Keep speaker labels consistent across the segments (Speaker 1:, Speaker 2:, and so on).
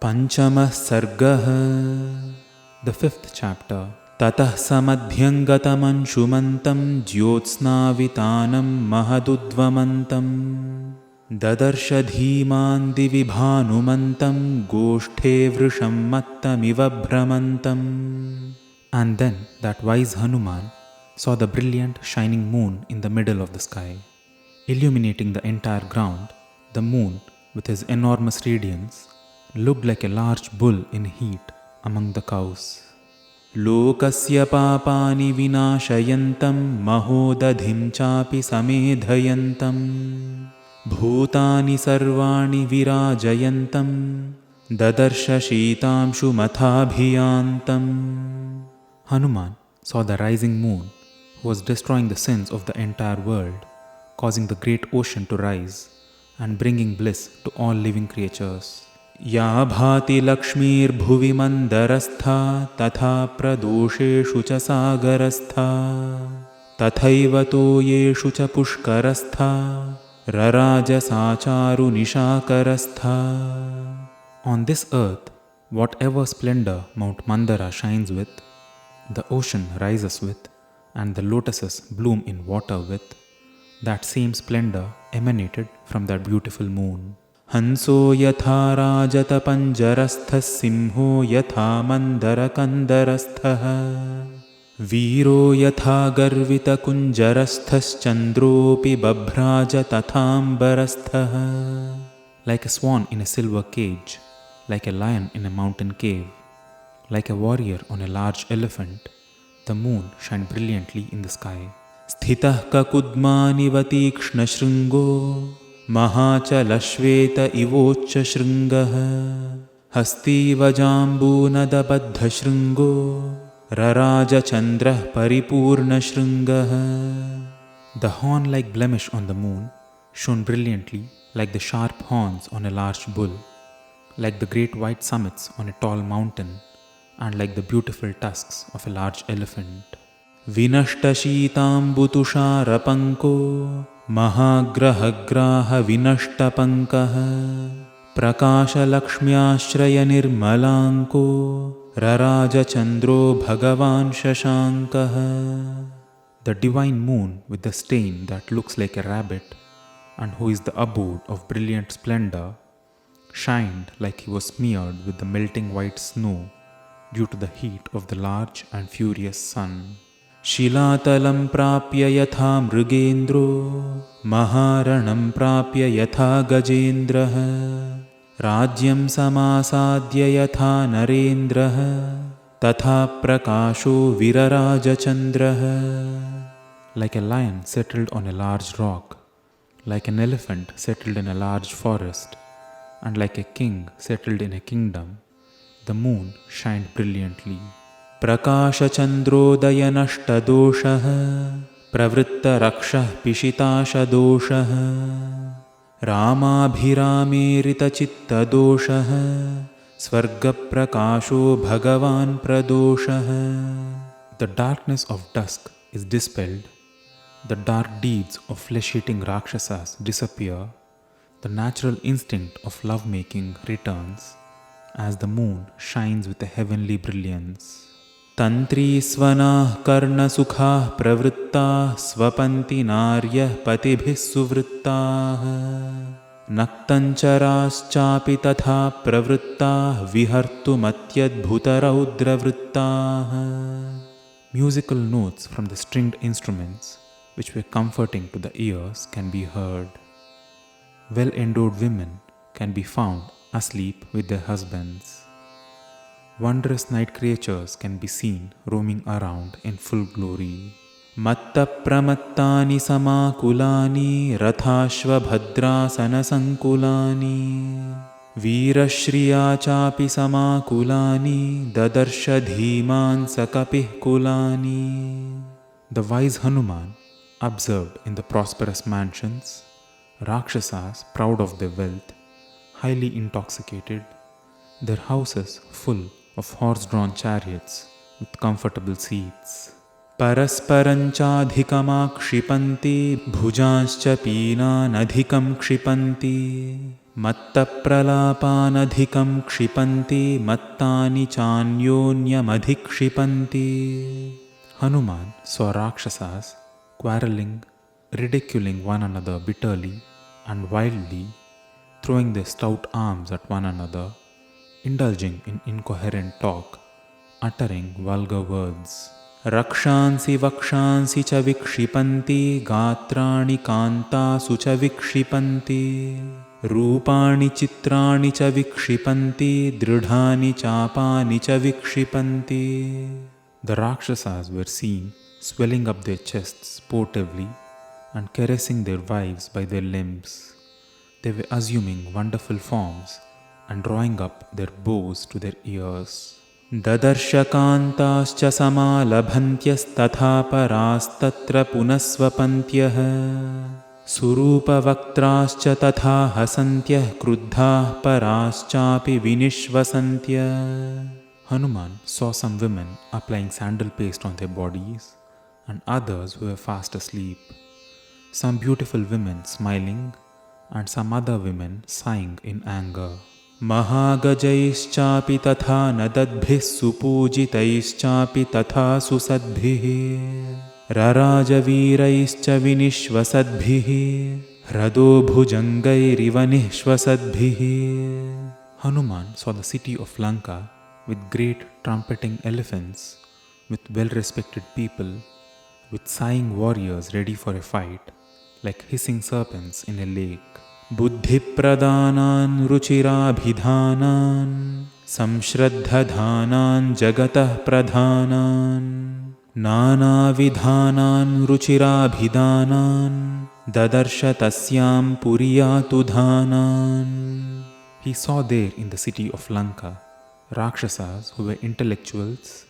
Speaker 1: Panchamah Sargah. The fifth chapter. Tatah samadhyangam anshumantam jyotsnavitanam mahadudvamantam dadarsha dhiman divibhanumantam goshthe vrisham mattamiva bhramantam. And then that wise Hanuman saw the brilliant shining moon in the middle of the sky. Illuminating the entire ground, the moon, with his enormous radiance, looked like a large bull in heat among the cows. Lokasya papani vinashayantam mahodadhim chapi samedhayantam bhutani sarvani virajayantam dadarsha shitamshu mathabhiyantam. Hanuman saw the rising moon, who was destroying the sins of the entire world, causing the great ocean to rise and bringing bliss to all living creatures. Ya bhati lakshmir bhuvi mandarastha tatha pradosheshu cha sagarastha tathaiva toyeshu cha pushkarastha rarajasacharu nishakarastha. On this earth, whatever splendor Mount Mandara shines with, the ocean rises with, and the lotuses bloom in water with, that same splendor emanated from that beautiful moon. Hanso yatha rajata panjarastha simho yatha mandara kandarastha Viro yatha garvita kunjarasthas chandropi babhraja tathambarastha. Like a swan in a silver cage, like a lion in a mountain cave, like a warrior on a large elephant, the moon shined brilliantly in the sky. Sthitah kakudmaniva tikshna shringo mahachalashveta ivocha shringah hastiva jambunadabadha shringo raraja chandrah paripurna shringah. The horn-like blemish on the moon shone brilliantly like the sharp horns on a large bull, like the great white summits on a tall mountain, and like the beautiful tusks of a large elephant. Vinashta shitambutushara panko mahagrahagraha vinashta pankah prakasha lakshmyashraya nirmalanko raraja chandro bhagavan shashankah. The divine moon with the stain that looks like a rabbit and who is the abode of brilliant splendor shined like he was smeared with the melting white snow due to the heat of the large and furious sun. Shilatalam prapya yatha mrugendro maharanam prapya yatha gajendraha rajyam samasadya yatha narendraha tatha prakasho viraraja chandraha. Like a lion settled on a large rock, like an elephant settled in a large forest, and like a king settled in a kingdom, the moon shined brilliantly. Prakasha chandrodaya nashta doshah pravritta rakshah pishitasha doshah ramabhirame chitta doshah svarga prakasho bhagavan pradoshah. The darkness of dusk is dispelled, the dark deeds of flesh-eating rakshasas disappear, the natural instinct of love-making returns as the moon shines with a heavenly brilliance. Tantri svanah karna sukhah pravrittah swapanti naryah patibhih suvrittah naktancharas-chapi tatha pravrittah vihartu matyadbhuta-raudravrittah. Musical notes from the stringed instruments, which were comforting to the ears, can be heard. Well-endowed women can be found asleep with their husbands. Wondrous night creatures can be seen roaming around in full glory. Matta pramattani samakulani rathashva bhadrasana sankulani Veerashriya chapi samakulani dadarsha dhiman sakapih kulani. The wise Hanuman observed in the prosperous mansions Rakshasas proud of their wealth, highly intoxicated, their houses full of horse-drawn chariots with comfortable seats. Parasparancha adhikama kshipanti bhujanscha peenan adhikam kshipanti मत्तप्रलापानधिकं क्षिपन्ति मत्तानि चान्योन्यमधिक्षिपन्ति. Hanuman saw Rakshasas quarreling, ridiculing one another bitterly and wildly, throwing their stout arms at one another, indulging in incoherent talk, uttering vulgar words. Rakshansi vakshansi cha vikshipanti gatrani kantasu cha vikshipanti rupani chitrani cha vikshipanti dridhani chapani cha vikshipanti. The Rakshasas were seen swelling up their chests sportively and caressing their wives by their limbs. They were assuming wonderful forms and drawing up their bows to their ears. Dadarshkantascha samalabhantyasthatha parastatra punasvapantyah surupavaktrascha tatha hasantyah kruddhah paraschapi vinishvasantyah. Hanuman saw some women applying sandal paste on their bodies and others who were fast asleep. Some beautiful women smiling and some other women sighing in anger. Mahagajaischapi tatha nadadbhih supujitaischapi tatha susadbhih rarajaveeraischa vinishvasadbhih hrado bhujangairiva nishvasadbhih. Hanuman saw the city of Lanka with great trumpeting elephants, with well-respected people, with sighing warriors ready for a fight, like hissing serpents in a lake. Buddhi-pradanan ruchirabhidhanan samshraddhadhanan jagatah pradhanan nanavidhanan ruchirabhidhanan dadarsha tasyam puriyatu dhanan. He saw there in the city of Lanka Rakshasas who were intellectuals,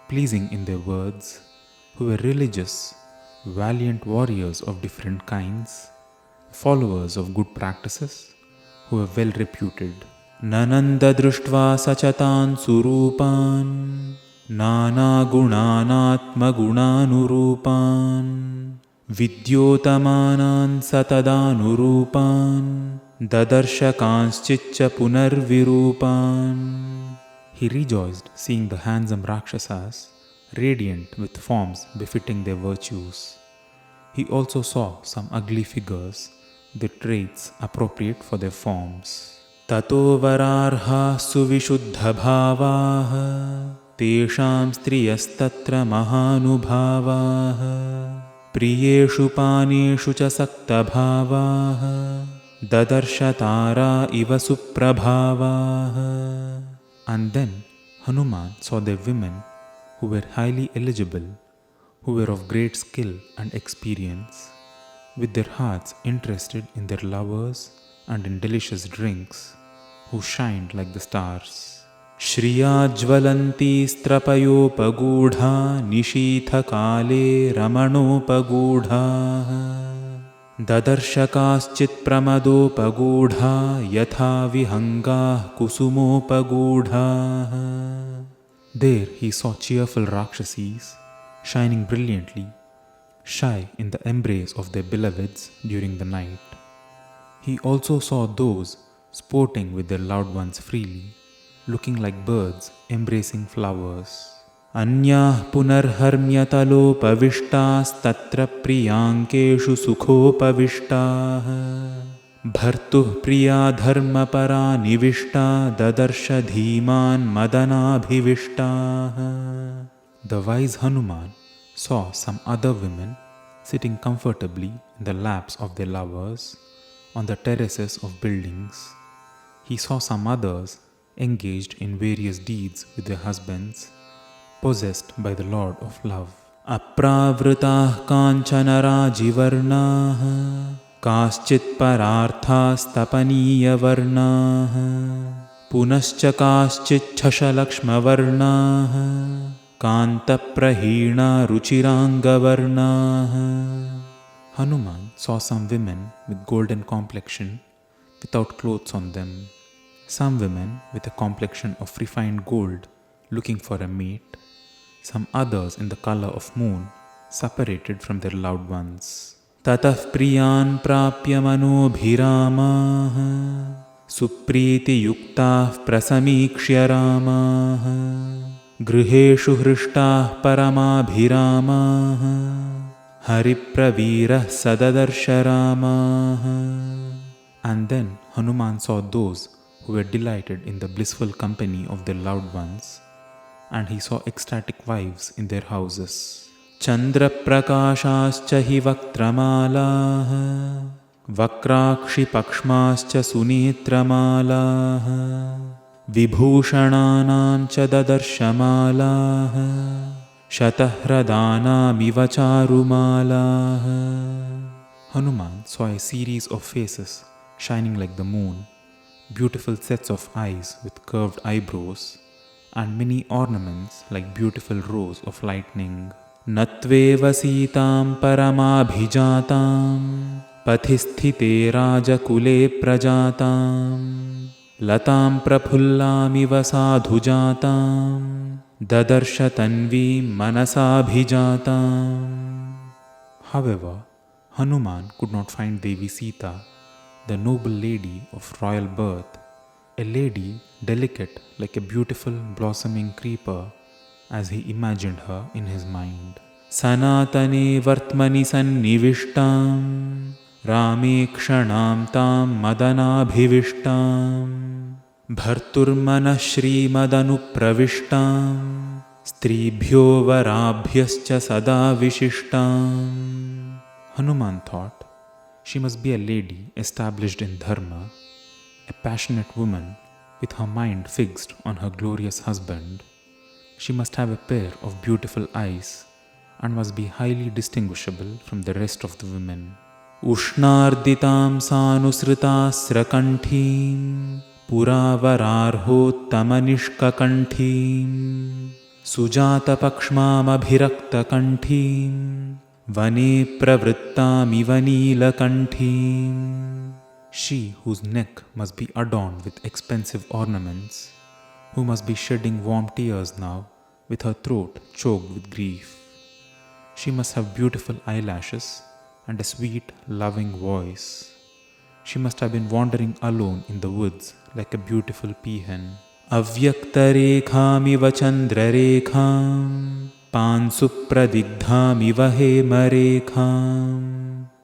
Speaker 1: pleasing in their words, who were religious, valiant warriors of different kinds, followers of good practices, who were well reputed. Nananda drushtva sachatan surupan nana gunanatma gunanurupan vidyotamanan satadanurupan dadarshakanschitcha punarvirupan. He rejoiced seeing the handsome Rakshasas, radiant with forms befitting their virtues. He also saw some ugly figures, the traits appropriate for their forms. Tato vararha suvishuddha bhavaha tesham striyastatra mahanubhavaha priyeshu paneshu cha sakta bhavaha dadarshatara iva suprabhavaha. And then Hanuman saw their women who were highly eligible, who were of great skill and experience, with their hearts interested in their lovers and in delicious drinks, who shined like the stars. Shriya jvalanti strapayopagudha nishitha kale ramanopagudha dadarshakaschit pramadopagudha yatha vihangah kusumopagudha. There he saw cheerful Rakshasis shining brilliantly, shy in the embrace of their beloveds during the night. He also saw those sporting with their loved ones freely, looking like birds embracing flowers. Anyah punarharmyatalopavistas tatra priyankeshu sukhopavishtas bhartuh priya dharma para nivishta dadarsha dhiman madanabhivishta. The wise Hanuman saw some other women sitting comfortably in the laps of their lovers on the terraces of buildings. He saw some others engaged in various deeds with their husbands, possessed by the Lord of Love. Apravritah kanchana rajivarnah kaschit pararthastapaniya varnah punascha kaschit chashalakshma varnah Kantaprahina ruchirangavarna. Hanuman saw some women with golden complexion without clothes on them, some women with a complexion of refined gold looking for a mate, some others in the color of moon separated from their loved ones. Tatah priyan prapya manobhiramah सुप्रीतियुक्ताः प्रसमीक्ष्य रामाः गृहेषु हृष्टाः परमाभिरामाः हरिप्रवीरः सददर्श रामाः. And then Hanuman saw those who were delighted in the blissful company of their loved ones, and he saw ecstatic wives in their houses. Chandra prakashascha hi vaktramalah vakrakshi pakshmascha sunetramalah vibhushananam cha dadarshamalah shatahradanamiva charumalah. Hanuman saw a series of faces shining like the moon, beautiful sets of eyes with curved eyebrows, and many ornaments like beautiful rows of lightning. Natveva sitam paramabhijatam pathisthite rajakule prajatam latam praphullamiva sadhujatam dadarsha tanvim manasabhijatam. However, Hanuman could not find Devi Sita, the noble lady of royal birth, a lady delicate like a beautiful blossoming creeper, as he imagined her in his mind. Sanatane vartmani sannivishtam Rame kshanam tam madanabhivishtam Bharturmana shrimadanu Stribhyo varabhyascha sada vishishtam. Hanuman thought, she must be a lady established in dharma, a passionate woman with her mind fixed on her glorious husband. She must have a pair of beautiful eyes and must be highly distinguishable from the rest of the women. Ushnarditam sanusritasrakanthim puravararhottamanishkakanthim sujata pakshmamabhiraktakanthim Vane pravrittamiva neelakanthim. She whose neck must be adorned with expensive ornaments, who must be shedding warm tears now with her throat choked with grief. She must have beautiful eyelashes and a sweet, loving voice. She must have been wandering alone in the woods like a beautiful peahen. Avyaktarekhamiva chandrarekham Pansupradigdhamiva hemarekham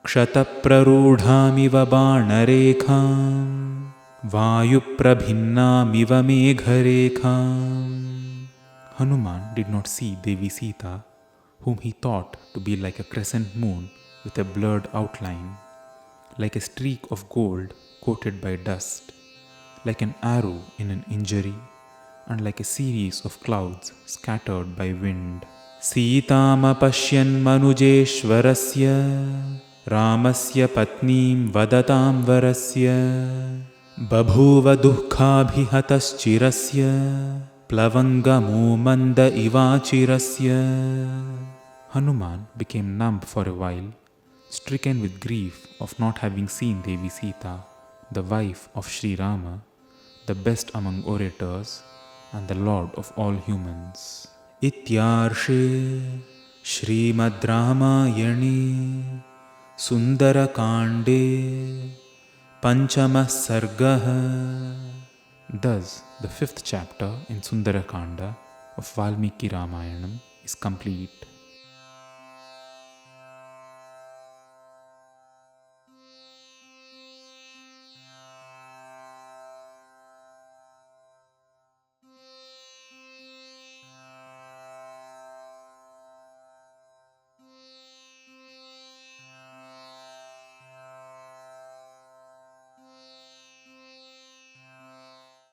Speaker 1: Ksataprarudhamiva banarekham Vayuprabhinnamiva megharekham. Hanuman did not see Devi Sita, whom he thought to be like a crescent moon with a blurred outline, like a streak of gold coated by dust, like an arrow in an injury, and like a series of clouds scattered by wind. Sitamapashyan manujeshwarasya Ramasya patnim vadatam varasya Babhuva dukkhabhihataschirasya Plavangamo manda ivachirasya. Hanuman became numb for a while, stricken with grief of not having seen Devi Sita, the wife of Sri Rama, the best among orators and the Lord of all humans. Ityarshe Shrimad Ramayane Sundarakande Panchama Sargaha. Thus, the 5th chapter in Sundarakanda of Valmiki Ramayanam is complete.